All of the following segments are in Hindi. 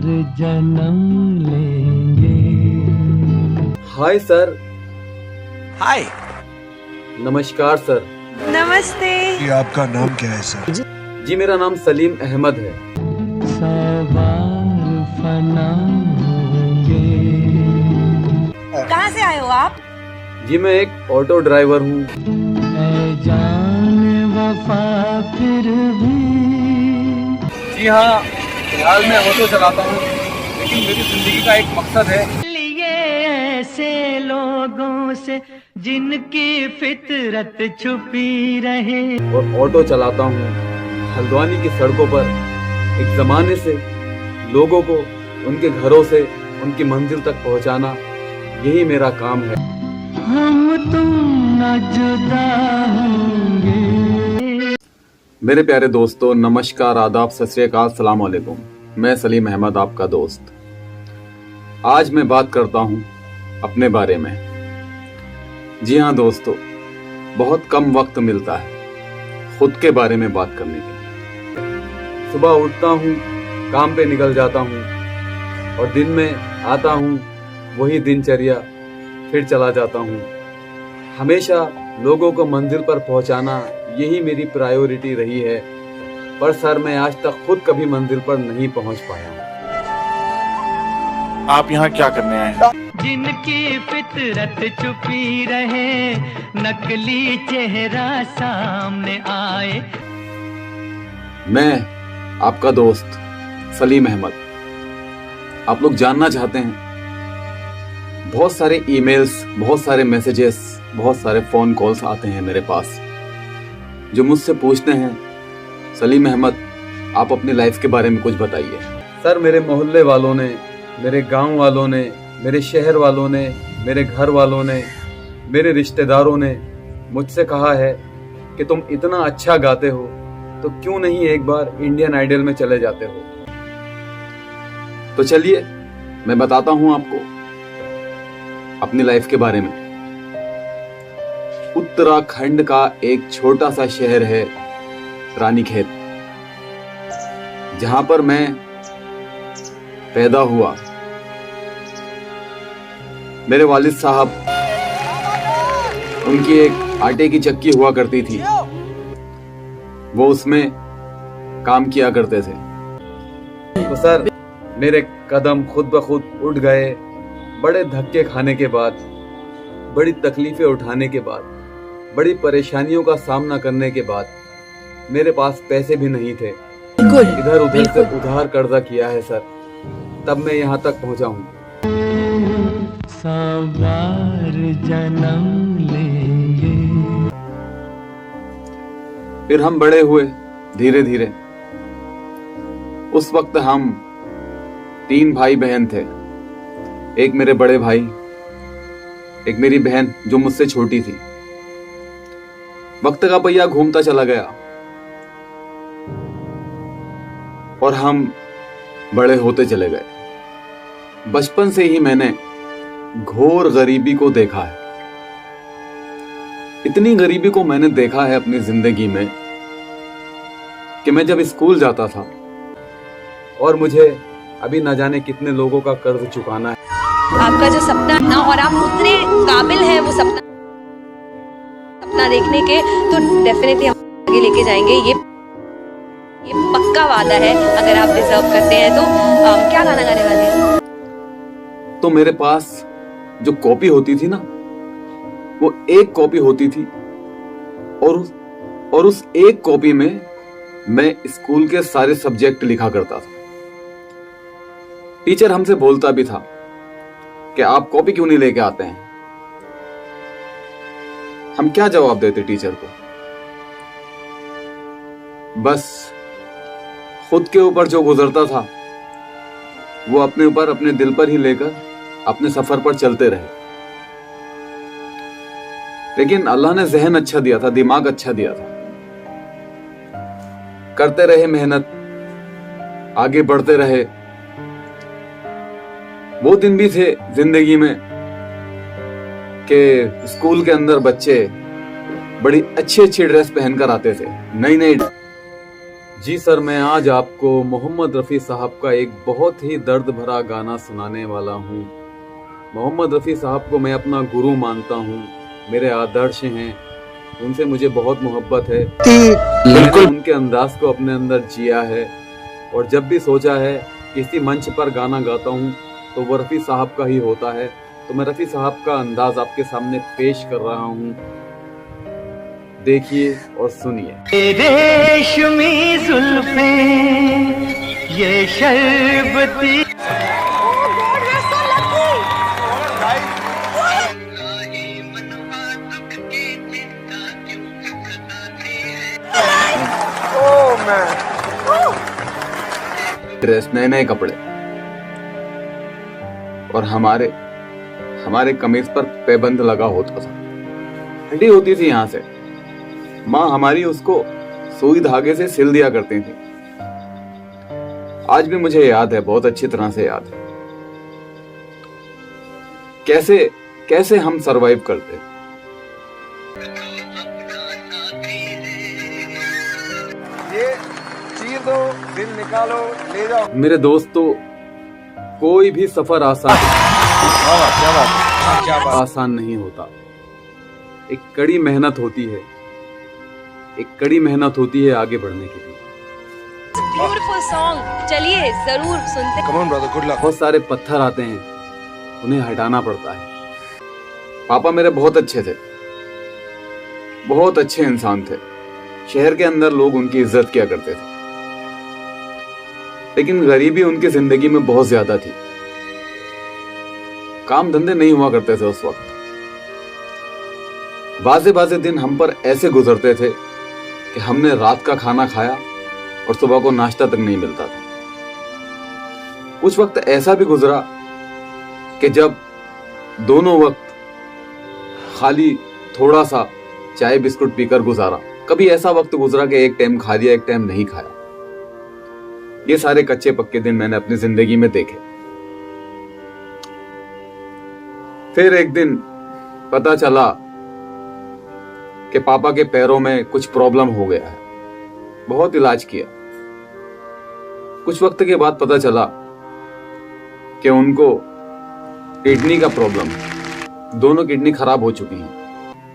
जन्म लेंगे। Hi sir. हाय। नमस्कार सर। नमस्ते। ये आपका नाम क्या है सर? जी मेरा नाम सलीम अहमद है। सवार फना होंगे। कहाँ से आए हो आप? जी मैं एक ऑटो ड्राइवर हूँ। ऐ जान वफा फिर भी। जी हाँ, फिलहाल मैं ऑटो चलाता हूँ, लेकिन मेरी जिंदगी का एक मकसद है। लिए ऐसे लोगों से जिनकी फितरत छुपी रहे। और ऑटो चलाता हूँ हल्द्वानी की सड़कों पर एक जमाने से लोगों को उनके घरों से उनकी मंजिल तक पहुँचाना, यही मेरा काम है। हम तुम न जुदा होंगे। मेरे प्यारे दोस्तों, नमस्कार, आदाब, सत श्री अकाल, सलाम अलैकुम। मैं सलीम अहमद आपका दोस्त। आज मैं बात करता हूँ अपने बारे में। जी हाँ दोस्तों, बहुत कम वक्त मिलता है खुद के बारे में बात करने के लिए। सुबह उठता हूँ, काम पे निकल जाता हूँ और दिन में आता हूँ, वही दिनचर्या फिर चला जाता हूँ। हमेशा लोगों को मंजिल पर पहुँचाना, यही मेरी प्रायोरिटी रही है। पर सर, मैं आज तक खुद कभी मंजिल पर नहीं पहुँच पाया। आप यहाँ क्या करने आए हैं? जिनकी फितरत छुपी रहे, नकली चेहरा सामने आए। मैं आपका दोस्त सलीम अहमद। आप लोग जानना चाहते हैं, बहुत सारे ईमेल्स, बहुत सारे मैसेजेस, बहुत सारे फोन कॉल्स आते हैं मेरे पास, जो मुझसे पूछते हैं, सलीम अहमद आप अपनी लाइफ के बारे में कुछ बताइए। सर, मेरे मोहल्ले वालों ने, मेरे गांव वालों ने, मेरे शहर वालों ने, मेरे घर वालों ने, मेरे रिश्तेदारों ने मुझसे कहा है कि तुम इतना अच्छा गाते हो तो क्यों नहीं एक बार इंडियन आइडल में चले जाते हो। तो चलिए मैं बताता हूं आपको अपनी लाइफ के बारे में। उत्तराखंड का एक छोटा सा शहर है रानीखेत, जहां पर मैं पैदा हुआ। मेरे वालिद साहब, उनकी एक आटे की चक्की हुआ करती थी, वो उसमें काम किया करते थे। तो सर, मेरे कदम खुद ब खुद उठ गए। बड़े धक्के खाने के बाद, बड़ी तकलीफें उठाने के बाद, बड़ी परेशानियों का सामना करने के बाद, मेरे पास पैसे भी नहीं थे। इधर उधर से उधार कर्जा किया है सर, तब मैं यहाँ तक पहुँचा हूँ। सवार जन्म लेंगे। फिर हम बड़े हुए धीरे धीरे। उस वक्त हम 3 भाई बहन थे। एक मेरे बड़े भाई, एक मेरी बहन जो मुझसे छोटी थी। वक्त का पहिया घूमता चला गया और हम बड़े होते चले गए। बचपन से ही मैंने घोर गरीबी को देखा है। इतनी गरीबी को मैंने देखा है अपनी जिंदगी में कि मैं जब स्कूल जाता था और मुझे अभी न जाने कितने लोगों का कर्ज चुकाना है। आपका जो सपना ना, और आप उतने काबिल हैं वो सपना देखने के, तो डेफिनेटली हम आगे लेके जाएंगे। ये पक्का वादा है। अगर आप डिजर्व करते हैं तो क्या गाना गाने वाले हैं? तो मेरे पास जो कॉपी होती थी ना, वो एक कॉपी होती थी और उस एक कॉपी में मैं स्कूल के सारे सब्जेक्ट लिखा करता था। टीचर हमसे बोलता भी था कि आप कॉपी क्यों नहीं लेके आते हैं। हम क्या जवाब देते टीचर को? बस खुद के ऊपर जो गुजरता था वो अपने ऊपर, अपने दिल पर ही लेकर अपने सफर पर चलते रहे। लेकिन अल्लाह ने जहन अच्छा दिया था, दिमाग अच्छा दिया था। करते रहे मेहनत, आगे बढ़ते रहे। वो दिन भी थे जिंदगी में कि स्कूल के अंदर बच्चे बड़ी अच्छी अच्छी ड्रेस पहनकर आते थे, नई नई। जी सर, मैं आज आपको मोहम्मद रफ़ी साहब का एक बहुत ही दर्द भरा गाना सुनाने वाला हूँ। मोहम्मद रफ़ी साहब को मैं अपना गुरु मानता हूँ, मेरे आदर्श हैं, उनसे मुझे बहुत मोहब्बत है। मैंने उनके अंदाज को अपने अंदर जिया है और जब भी सोचा है किसी मंच पर गाना गाता हूँ तो वो रफ़ी साहब का ही होता है। तो मैं रफ़ी साहब का अंदाज आपके सामने पेश कर रहा हूँ, देखिए और सुनिए। रेशमी जुल्फें ये शरबती ड्रेस, नए नए कपड़े और हमारे कमीज पर पैबंद लगा होता था, हड्डी होती थी यहाँ से। माँ हमारी उसको सुई धागे से सिल दिया करती थी। आज भी मुझे याद है, बहुत अच्छी तरह से याद है कैसे हम सरवाइव करते। ये चीर दो, दिल निकालो, ले जाओ। मेरे दोस्तों, कोई भी सफर आसान नहीं होता। एक कड़ी मेहनत होती है आगे बढ़ने के लिए। ब्यूटीफुल सॉन्ग, चलिए जरूर सुनते। Come on brother, good luck. बहुत सारे पत्थर आते हैं, उन्हें हटाना पड़ता है। पापा मेरे बहुत अच्छे थे, बहुत अच्छे इंसान थे। शहर के अंदर लोग उनकी इज्जत किया करते थे, लेकिन गरीबी उनकी जिंदगी में बहुत ज्यादा थी। काम धंधे नहीं हुआ करते थे उस वक्त। बाजे दिन हम पर ऐसे गुजरते थे कि हमने रात का खाना खाया और सुबह को नाश्ता तक नहीं मिलता था। कुछ वक्त ऐसा भी गुजरा कि जब दोनों वक्त खाली थोड़ा सा चाय बिस्कुट पीकर गुजारा। कभी ऐसा वक्त गुजरा कि एक टाइम खा लिया, एक टाइम नहीं खाया। ये सारे कच्चे पक्के दिन मैंने अपनी जिंदगी में देखे। फिर एक दिन पता चला कि पापा के पैरों में कुछ प्रॉब्लम हो गया है। बहुत इलाज किया। कुछ वक्त के बाद पता चला कि उनको किडनी का प्रॉब्लम है, दोनों किडनी खराब हो चुकी हैं।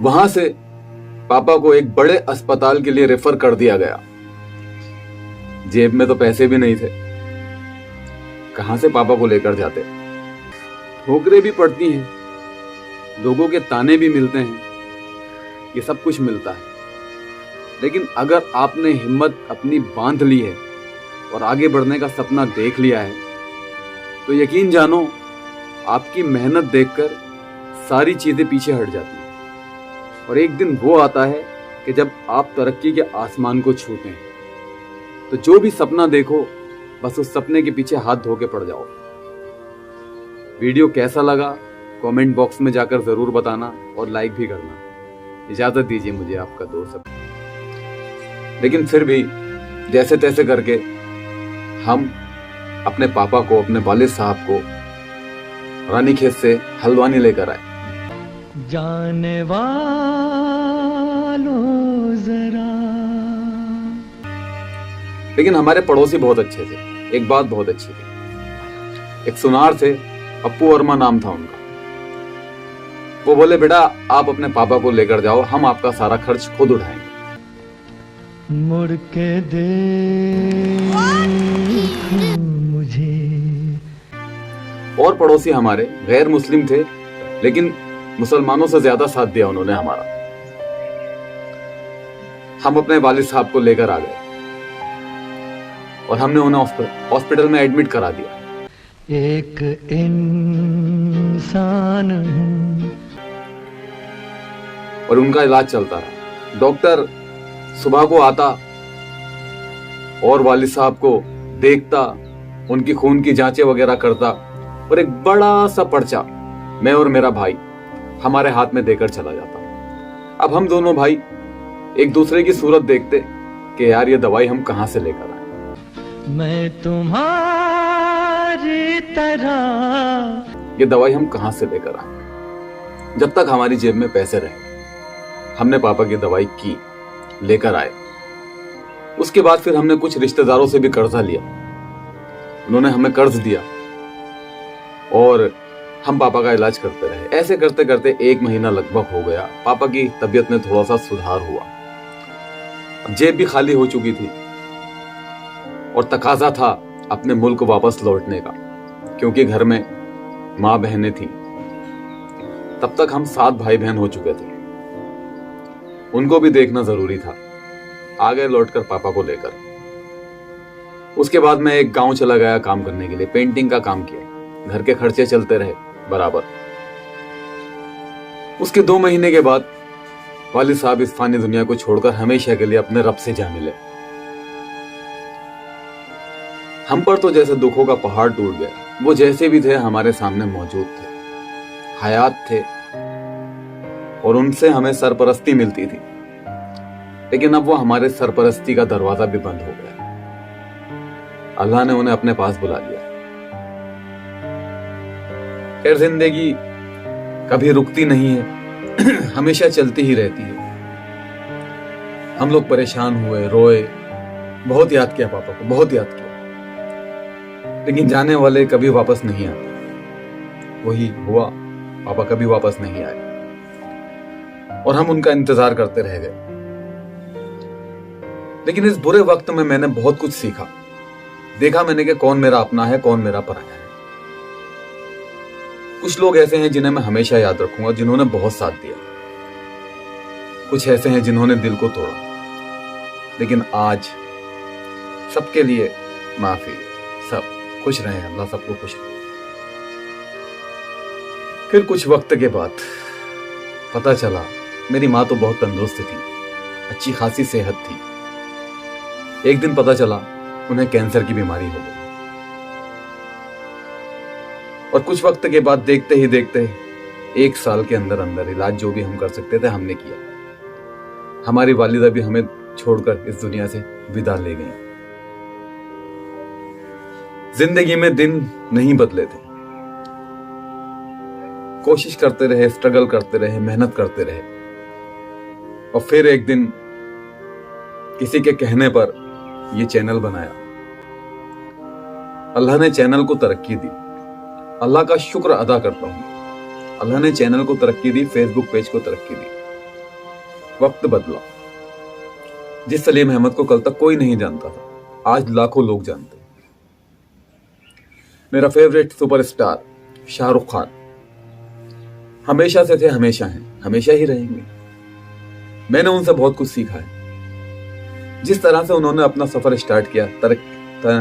वहां से पापा को एक बड़े अस्पताल के लिए रेफर कर दिया गया। जेब में तो पैसे भी नहीं थे, कहां से पापा को लेकर जाते। ठोकरें भी पड़ती हैं, लोगों के ताने भी मिलते हैं, ये सब कुछ मिलता है। लेकिन अगर आपने हिम्मत अपनी बांध ली है और आगे बढ़ने का सपना देख लिया है तो यकीन जानो आपकी मेहनत देखकर सारी चीजें पीछे हट जाती हैं। और एक दिन वो आता है कि जब आप तरक्की के आसमान को छूते हैं। तो जो भी सपना देखो, बस उस सपने के पीछे हाथ धो के पड़ जाओ। वीडियो कैसा लगा कमेंट बॉक्स में जाकर जरूर बताना और लाइक भी करना। इजाजत दीजिए मुझे आपका दोस्त। लेकिन फिर भी जैसे तैसे करके हम अपने पापा को, अपने वालिद साहब को रानीखेत से हल्द्वानी लेकर आए। जाने वालों जरा। लेकिन हमारे पड़ोसी बहुत अच्छे थे। एक बात बहुत अच्छी थी, एक सुनार थे, अप्पू वर्मा नाम था उनका। वो बोले, बेटा आप अपने पापा को लेकर जाओ, हम आपका सारा खर्च खुद उठाएंगे। मुड़ के देख मुझे। और पड़ोसी हमारे गैर मुस्लिम थे, लेकिन मुसलमानों से ज्यादा साथ दिया उन्होंने हमारा। हम अपने वालिद साहब को लेकर आ गए और हमने उन्हें हॉस्पिटल में एडमिट करा दिया। एक इंसान हूं और उनका इलाज चलता रहा। डॉक्टर सुबह को आता और वालिद साहब को देखता, उनकी खून की जांचें वगैरह करता और एक बड़ा सा पर्चा मैं और मेरा भाई हमारे हाथ में देकर चला जाता। अब हम दोनों भाई एक दूसरे की सूरत देखते कि यार ये दवाई हम कहां से लेकर आए। मैं तुम्हारी तरह। ये दवाई हम कहां से लेकर आए। जब तक हमारी जेब में पैसे रहे हमने पापा की दवाई की, लेकर आए। उसके बाद फिर हमने कुछ रिश्तेदारों से भी कर्जा लिया, उन्होंने हमें कर्ज दिया और हम पापा का इलाज करते रहे। ऐसे करते करते 1 महीना लगभग हो गया। पापा की तबीयत में थोड़ा सा सुधार हुआ, जेब भी खाली हो चुकी थी और तकाजा था अपने मुल्क वापस लौटने का, क्योंकि घर में माँ बहनें थी। तब तक हम 7 भाई बहन हो चुके थे, उनको भी देखना जरूरी था। आ गए लौटकर पापा को लेकर। उसके बाद मैं एक गांव चला गया काम करने के लिए, पेंटिंग का काम किया, घर के खर्चे चलते रहे बराबर। उसके 2 महीने के बाद वालिद साहब इस फानी दुनिया को छोड़कर हमेशा के लिए अपने रब से जा मिले। हम पर तो जैसे दुखों का पहाड़ टूट गया। वो जैसे भी थे हमारे सामने मौजूद थे, हयात थे और उनसे हमें सरपरस्ती मिलती थी, लेकिन अब वो हमारे सरपरस्ती का दरवाजा भी बंद हो गया। अल्लाह ने उन्हें अपने पास बुला लिया। खैर, जिंदगी कभी रुकती नहीं है, हमेशा चलती ही रहती है। हम लोग परेशान हुए, रोए, बहुत याद किया पापा को, बहुत याद किया, लेकिन जाने वाले कभी वापस नहीं आते। वही हुआ, पापा कभी वापस नहीं आए और हम उनका इंतजार करते रह गए। लेकिन इस बुरे वक्त में मैंने बहुत कुछ सीखा। देखा मैंने कि कौन मेरा अपना है, कौन मेरा पराया है। कुछ लोग ऐसे हैं जिन्हें मैं हमेशा याद रखूंगा, जिन्होंने बहुत साथ दिया। कुछ ऐसे हैं जिन्होंने दिल को तोड़ा। लेकिन आज सबके लिए माफी। सब खुश रहे, अल्लाह सबको खुश रहे। फिर कुछ वक्त के बाद पता चला मेरी माँ तो बहुत तंदुरुस्त थी, अच्छी खासी सेहत थी। एक दिन पता चला उन्हें कैंसर की बीमारी हो गई। और कुछ वक्त के बाद देखते ही देखते 1 साल के अंदर अंदर इलाज जो भी हम कर सकते थे हमने किया। हमारी वालिदा भी हमें छोड़कर इस दुनिया से विदा ले गई। जिंदगी में दिन नहीं बदले थे, कोशिश करते रहे, स्ट्रगल करते रहे, मेहनत करते रहे। और फिर एक दिन किसी के कहने पर यह चैनल बनाया। अल्लाह ने चैनल को तरक्की दी, अल्लाह का शुक्र अदा करता हूं। अल्लाह ने चैनल को तरक्की दी, फेसबुक पेज को तरक्की दी। वक्त बदला। जिस सलीम अहमद को कल तक कोई नहीं जानता था, आज लाखों लोग जानते हैं। मेरा फेवरेट सुपरस्टार शाहरुख खान हमेशा से थे, हमेशा हैं, हमेशा ही रहेंगे। मैंने उनसे बहुत कुछ सीखा है। जिस तरह से उन्होंने अपना सफर स्टार्ट किया,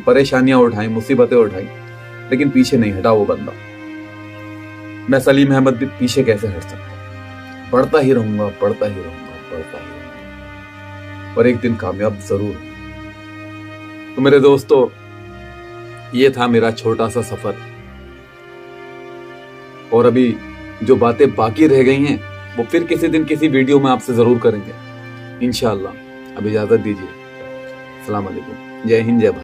परेशानियां उठाई, मुसीबतें उठाई, लेकिन पीछे नहीं हटा वो बंदा। मैं सलीम अहमद भी पीछे कैसे हट सकता? बढ़ता ही रहूंगा, बढ़ता ही रहूंगा, बढ़ता ही रहूंगा, और एक दिन कामयाब जरूर। तो मेरे दोस्तों, ये था मेरा छोटा सा सफर। और अभी जो बातें बाकी रह गई हैं वो फिर किसी दिन किसी वीडियो में आपसे जरूर करेंगे इंशाअल्लाह। अब इजाजत दीजिए। अस्सलाम वालेकुम। जय हिंद, जय भारत।